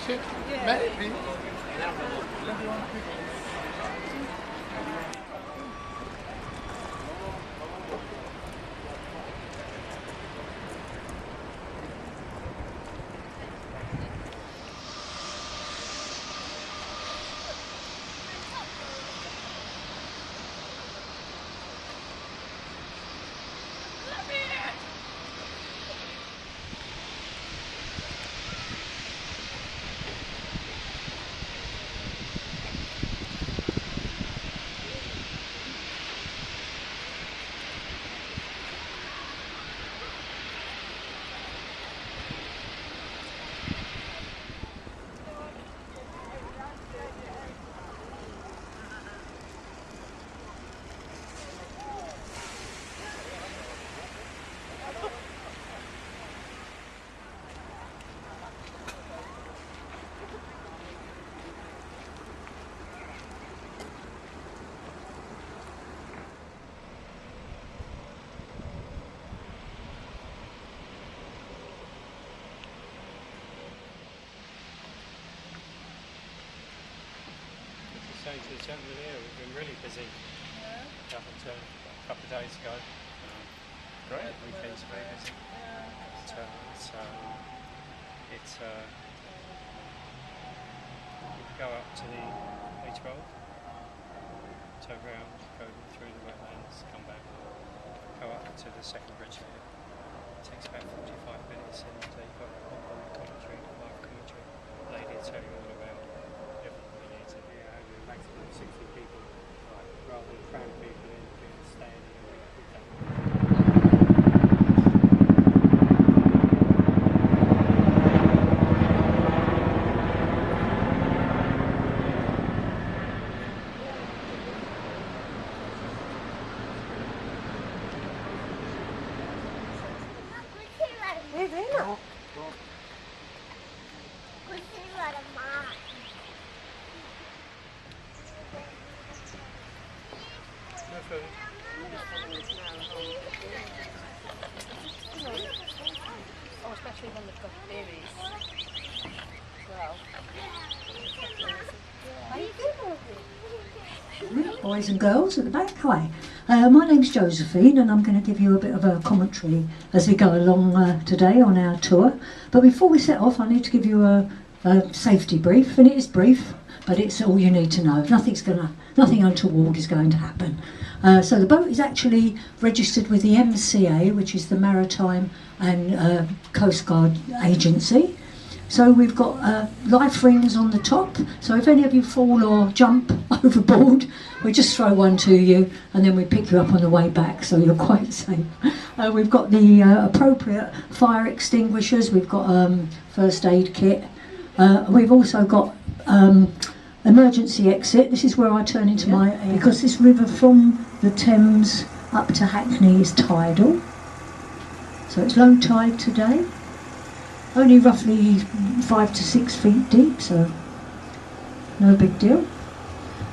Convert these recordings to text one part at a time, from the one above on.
it? Yeah. Maybe. Saying to the gentleman here, we've been really busy up until a couple of days ago. Great. Weekend's very busy. We go up to the A12, turn round, go through the wetlands, come back, go up to the second bridge here. It takes about 45 minutes, and you've got live commentary, lady will tell you all about everything we need to do. Maximum 60 people, rather than cram people in being standing Oh, especially when they've got babies as well. Boys and girls at the back, hi. My name's Josephine and I'm going to give you a bit of a commentary as we go along today on our tour. But before we set off, I need to give you a safety brief, and it is brief, but it's all you need to know. Nothing untoward is going to happen. So the boat is actually registered with the MCA, which is the Maritime and Coast Guard Agency. So we've got life rings on the top, so if any of you fall or jump overboard, we just throw one to you and then we pick you up on the way back, so you're quite safe. We've got the appropriate fire extinguishers, we've got first aid kit, we've also got emergency exit. This is where I turn into because this river from the Thames up to Hackney is tidal, so it's low tide today. Only roughly 5 to 6 feet deep, so no big deal.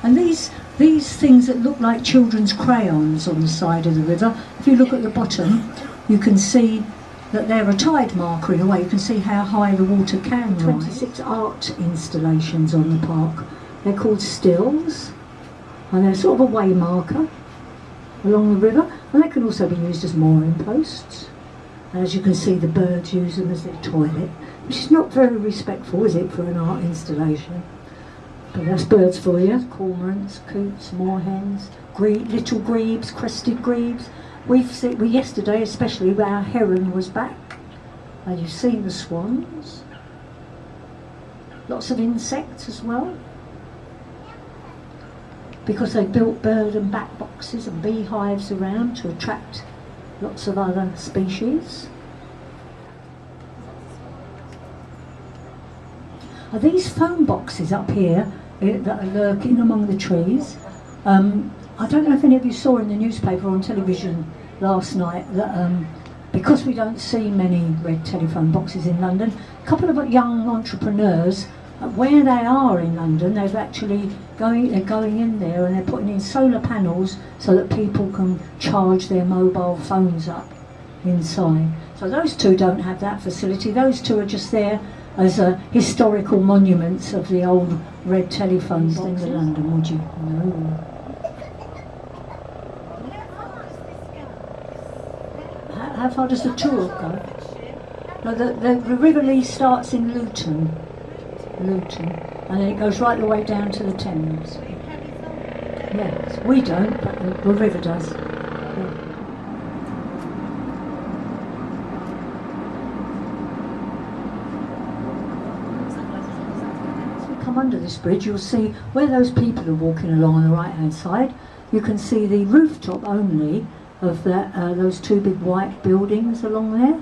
And these things that look like children's crayons on the side of the river, if you look at the bottom, you can see that they're a tide marker in a way. You can see how high the water can rise. 26 art installations on the park. They're called stills, and they're sort of a way marker along the river, and they can also be used as mooring posts. And as you can see, the birds use them as their toilet, which is not very respectful, is it, for an art installation? But that's birds for you. Cormorants, coots, moorhens, little grebes, crested grebes. We yesterday, especially, our heron was back. And you've seen the swans. Lots of insects as well, because they built bird and bat boxes and beehives around to attract lots of other species. Are these phone boxes up here that are lurking among the trees? I don't know if any of you saw in the newspaper or on television last night that because we don't see many red telephone boxes in London, a couple of young entrepreneurs, where they are in London, they're going in there and they're putting in solar panels so that people can charge their mobile phones up inside. So those two don't have that facility. Those two are just there as historical monuments of the old red telephone boxes in London, would you? No. How far does the tour go? No, the River Lea starts in Luton, and then it goes right the way down to the Thames. Yes, we don't, but the river does. Yeah. As we come under this bridge, you'll see where those people are walking along on the right-hand side. You can see the rooftop only of those two big white buildings along there.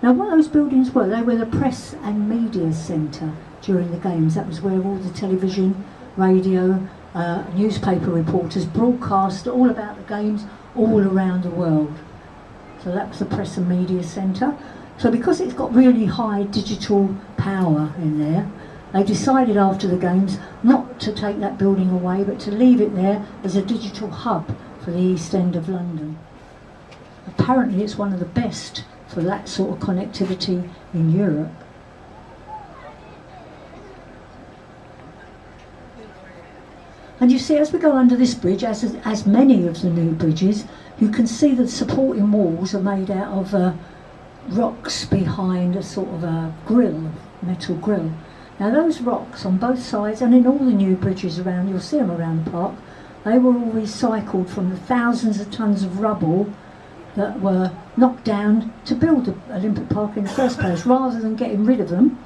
Now, what those buildings were, they were the press and media centre during the games. That was where all the television, radio, newspaper reporters broadcast all about the games all around the world. So that was the press and media centre. So because it's got really high digital power in there, they decided after the games not to take that building away, but to leave it there as a digital hub for the East End of London. Apparently it's one of the best for that sort of connectivity in Europe. And you see, as we go under this bridge, as many of the new bridges, you can see the supporting walls are made out of rocks behind a sort of a grill, metal grill. Now those rocks on both sides, and in all the new bridges around, you'll see them around the park, they were all recycled from the thousands of tons of rubble that were knocked down to build the Olympic Park in the first place. Rather than getting rid of them,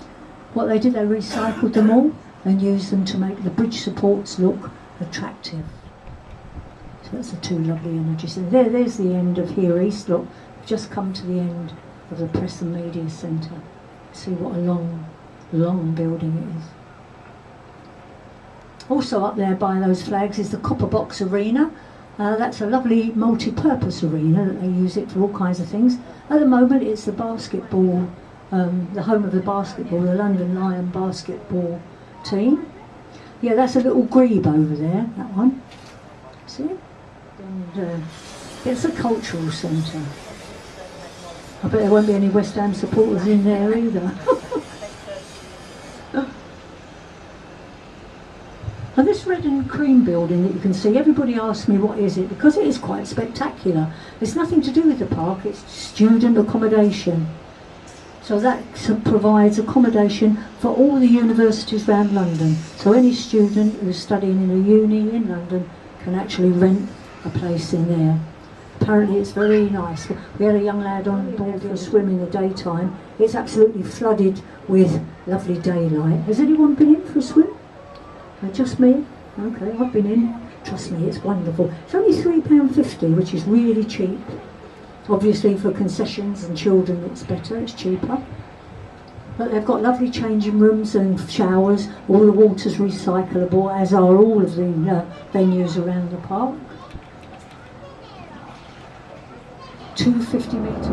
what they did, they recycled them all and used them to make the bridge supports look attractive. So that's the two lovely images. And there's the end of Here East. Look, we've just come to the end of the Press and Media Centre. See what a long, long building it is. Also up there by those flags is the Copper Box Arena. That's a lovely multi-purpose arena that they use it for all kinds of things. At the moment it's the basketball, the home of the basketball, the London Lion basketball team. Yeah, that's a little grebe over there, that one. See? And it's a cultural centre. I bet there won't be any West Ham supporters in there either. And this red and cream building that you can see, everybody asks me what is it, because it is quite spectacular. It's nothing to do with the park, it's student accommodation. So that provides accommodation for all the universities around London. So any student who's studying in a uni in London can actually rent a place in there. Apparently it's very nice. We had a young lad on board for a swim in the daytime. It's absolutely flooded with lovely daylight. Has anyone been in for a swim? Just me? Okay, I've been in. Trust me, it's wonderful. It's only £3.50, which is really cheap. Obviously for concessions and children it's better, it's cheaper. But they've got lovely changing rooms and showers. All the water's recyclable, as are all of the venues around the park. 2 50-metre